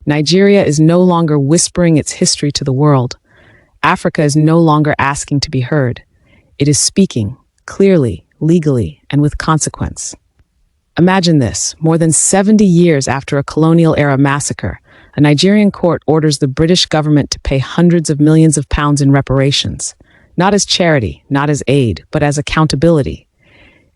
Nigeria is no longer whispering its history to the world. Africa is no longer asking to be heard. It is speaking, clearly, legally, and with consequence. Imagine this: more than 70 years after a colonial-era massacre, a Nigerian court orders the British government to pay hundreds of millions of pounds in reparations, not as charity, not as aid, but as accountability.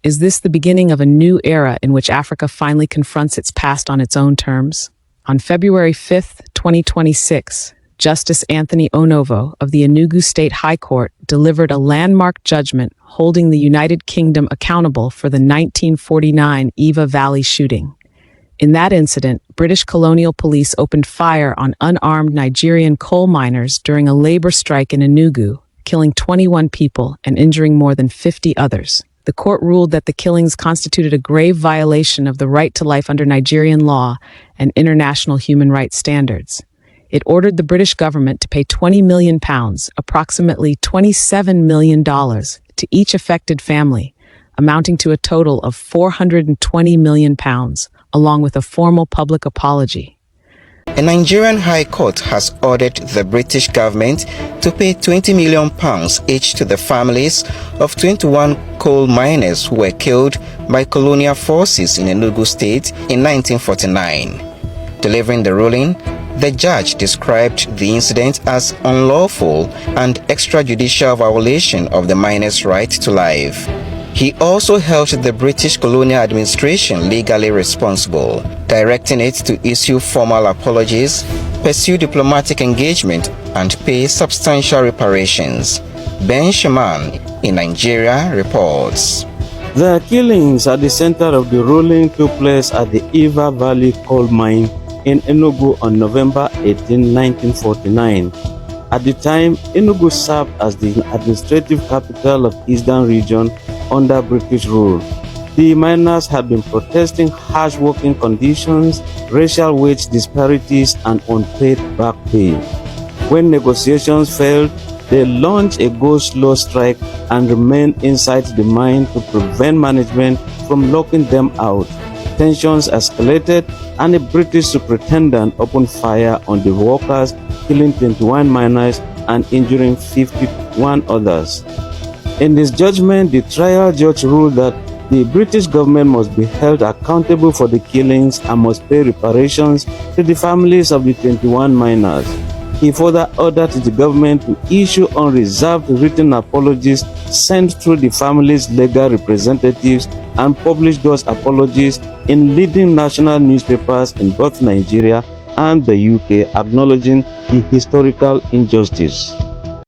Is this the beginning of a new era in which Africa finally confronts its past on its own terms? On February 5, 2026, Justice Anthony Onovo of the Enugu State High Court delivered a landmark judgment holding the United Kingdom accountable for the 1949 Iva Valley shooting. In that incident, British colonial police opened fire on unarmed Nigerian coal miners during a labor strike in Enugu, killing 21 people and injuring more than 50 others. The court ruled that the killings constituted a grave violation of the right to life under Nigerian law and international human rights standards. It ordered the British government to pay £20 million, approximately $27 million, to each affected family, amounting to a total of £420 million, along with a formal public apology. A Nigerian High Court has ordered the British government to pay £20 million each to the families of 21 coal miners who were killed by colonial forces in Enugu State in 1949. Delivering the ruling, the judge described the incident as unlawful and extrajudicial violation of the miners' right to life. He also held the British colonial administration legally responsible, directing it to issue formal apologies, pursue diplomatic engagement, and pay substantial reparations. Ben Shaman in Nigeria reports. The killings at the center of the ruling took place at the Iva Valley coal mine in Enugu on November 18, 1949. At the time, Enugu served as the administrative capital of Eastern Region under British rule. The miners had been protesting harsh working conditions, racial wage disparities, and unpaid back pay. When negotiations failed, they launched a go-slow strike and remained inside the mine to prevent management from locking them out. Tensions escalated and a British superintendent opened fire on the workers, killing 21 miners and injuring 51 others. In this judgment, the trial judge ruled that the British government must be held accountable for the killings and must pay reparations to the families of the 21 miners. He further ordered the government to issue unreserved written apologies sent through the families' legal representatives and publish those apologies in leading national newspapers in both Nigeria and the UK, acknowledging the historical injustice.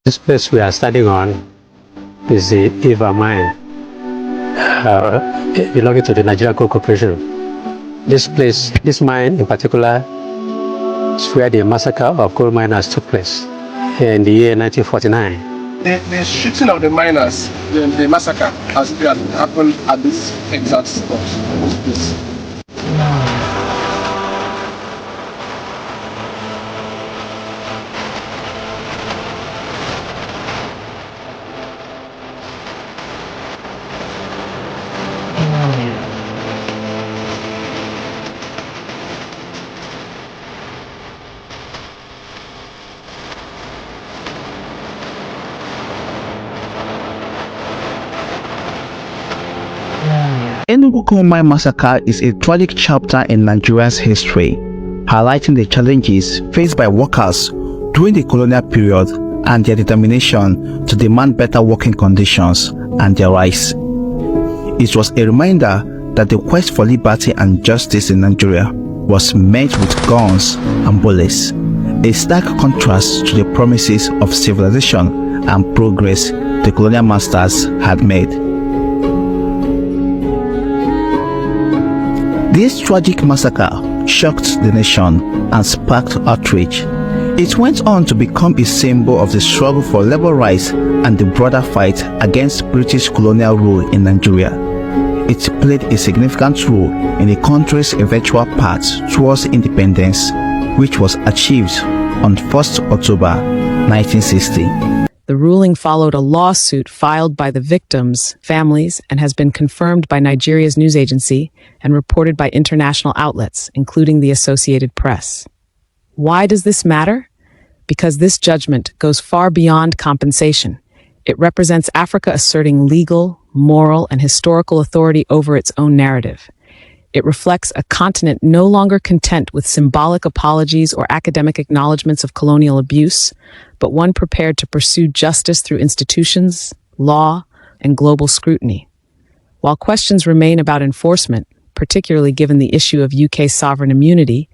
This place we are standing on is the Iva mine, belonging to the Nigerian Coal Corporation. This place, this mine in particular, is where the massacre of coal miners took place in the year 1949. The shooting of the miners, the massacre, has happened at this exact spot. Enugu Coal Mine Massacre is a tragic chapter in Nigeria's history, highlighting the challenges faced by workers during the colonial period and their determination to demand better working conditions and their rights. It was a reminder that the quest for liberty and justice in Nigeria was met with guns and bullets, a stark contrast to the promises of civilization and progress the colonial masters had made. This tragic massacre shocked the nation and sparked outrage. It went on to become a symbol of the struggle for labor rights and the broader fight against British colonial rule in Nigeria. It played a significant role in the country's eventual path towards independence, which was achieved on 1st October 1960. The ruling followed a lawsuit filed by the victims' families and has been confirmed by Nigeria's news agency and reported by international outlets, including the Associated Press. Why does this matter? Because this judgment goes far beyond compensation. It represents Africa asserting legal, moral, and historical authority over its own narrative. It reflects a continent no longer content with symbolic apologies or academic acknowledgments of colonial abuse, but one prepared to pursue justice through institutions, law, and global scrutiny. While questions remain about enforcement, particularly given the issue of UK sovereign immunity,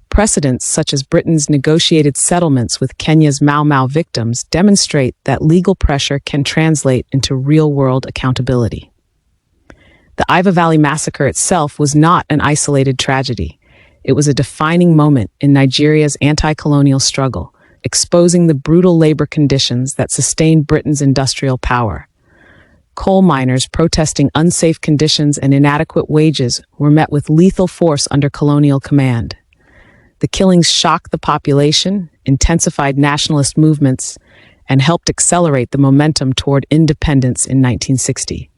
precedents such as Britain's negotiated settlements with Kenya's Mau Mau victims demonstrate that legal pressure can translate into real-world accountability. The Iva Valley Massacre itself was not an isolated tragedy. It was a defining moment in Nigeria's anti-colonial struggle, exposing the brutal labor conditions that sustained Britain's industrial power. Coal miners protesting unsafe conditions and inadequate wages were met with lethal force under colonial command. The killings shocked the population, intensified nationalist movements, and helped accelerate the momentum toward independence in 1960.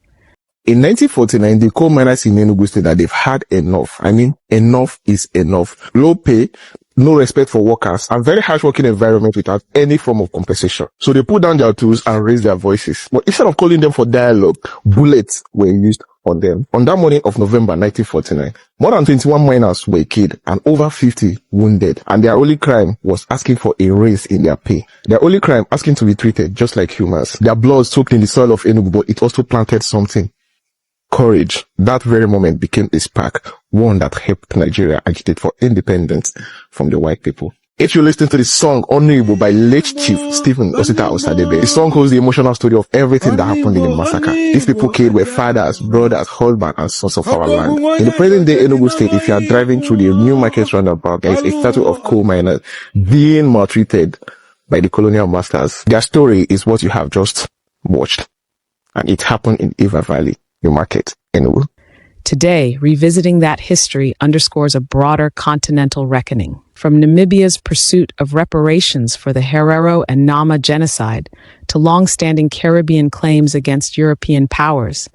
In 1949, the coal miners in Enugu State that they've had enough. I mean, enough is enough. Low pay, no respect for workers, and very harsh working environment without any form of compensation. So they put down their tools and raised their voices. But instead of calling them for dialogue, bullets were used on them. On that morning of November 1949, more than 21 miners were killed and over 50 wounded. And their only crime was asking for a raise in their pay. Their only crime asking to be treated just like humans. Their blood soaked in the soil of Enugu, but it also planted something. Courage. That very moment became a spark, one that helped Nigeria agitate for independence from the white people. If you listen to the song Honorable by late Chief Stephen Osita Osadebe, the song holds the emotional story of everything that happened in the massacre. These people killed were fathers, brothers, husbands, and sons of our land. In the present day Enugu State, if you are driving through the new market roundabout, there is a statue of coal miners being maltreated by the colonial masters. Their story is what you have just watched. And it happened in Iva Valley, New Market, Enugu. Today, revisiting that history underscores a broader continental reckoning. From Namibia's pursuit of reparations for the Herero and Nama genocide to long-standing Caribbean claims against European powers,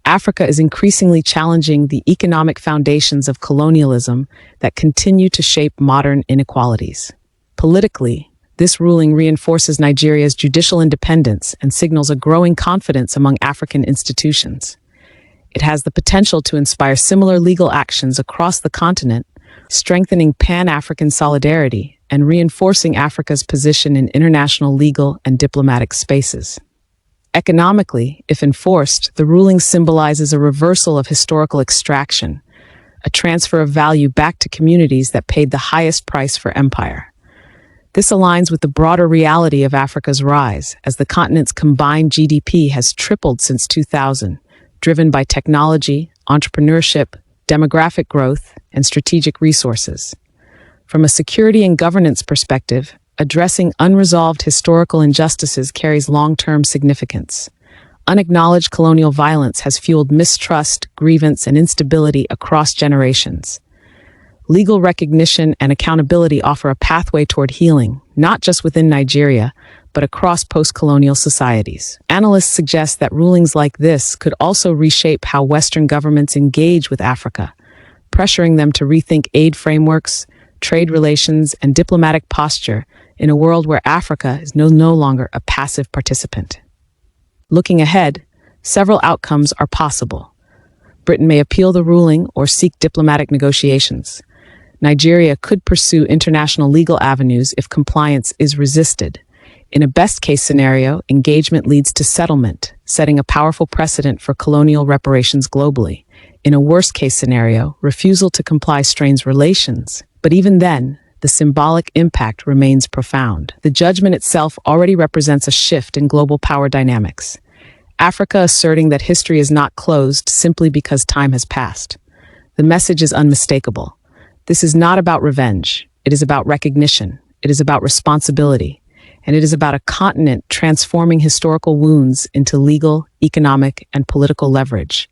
Africa is increasingly challenging the economic foundations of colonialism that continue to shape modern inequalities. Politically, this ruling reinforces Nigeria's judicial independence and signals a growing confidence among African institutions. It has the potential to inspire similar legal actions across the continent, strengthening Pan-African solidarity and reinforcing Africa's position in international legal and diplomatic spaces. Economically, if enforced, the ruling symbolizes a reversal of historical extraction, a transfer of value back to communities that paid the highest price for empire. This aligns with the broader reality of Africa's rise, as the continent's combined GDP has tripled since 2000, driven by technology, entrepreneurship, demographic growth, and strategic resources. From a security and governance perspective, addressing unresolved historical injustices carries long-term significance. Unacknowledged colonial violence has fueled mistrust, grievance, and instability across generations. Legal recognition and accountability offer a pathway toward healing, not just within Nigeria, but across post-colonial societies. Analysts suggest that rulings like this could also reshape how Western governments engage with Africa, pressuring them to rethink aid frameworks, trade relations, and diplomatic posture in a world where Africa is no longer a passive participant. Looking ahead, several outcomes are possible. Britain may appeal the ruling or seek diplomatic negotiations. Nigeria could pursue international legal avenues if compliance is resisted. In a best-case scenario, engagement leads to settlement, setting a powerful precedent for colonial reparations globally. In a worst-case scenario, refusal to comply strains relations. But even then, the symbolic impact remains profound. The judgment itself already represents a shift in global power dynamics. Africa asserting that history is not closed simply because time has passed. The message is unmistakable. This is not about revenge. It is about recognition. It is about responsibility. And it is about a continent transforming historical wounds into legal, economic, and political leverage.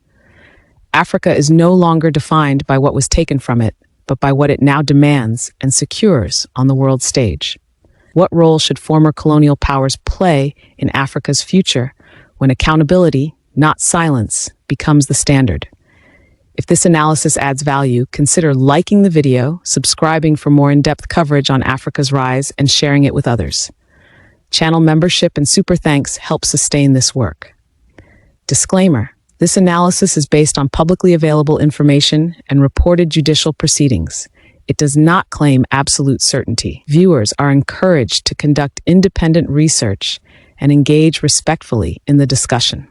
Africa is no longer defined by what was taken from it, but by what it now demands and secures on the world stage. What role should former colonial powers play in Africa's future when accountability, not silence, becomes the standard? If this analysis adds value, consider liking the video, subscribing for more in-depth coverage on Africa's rise, and sharing it with others. Channel membership and super thanks help sustain this work. Disclaimer: this analysis is based on publicly available information and reported judicial proceedings. It does not claim absolute certainty. Viewers are encouraged to conduct independent research and engage respectfully in the discussion.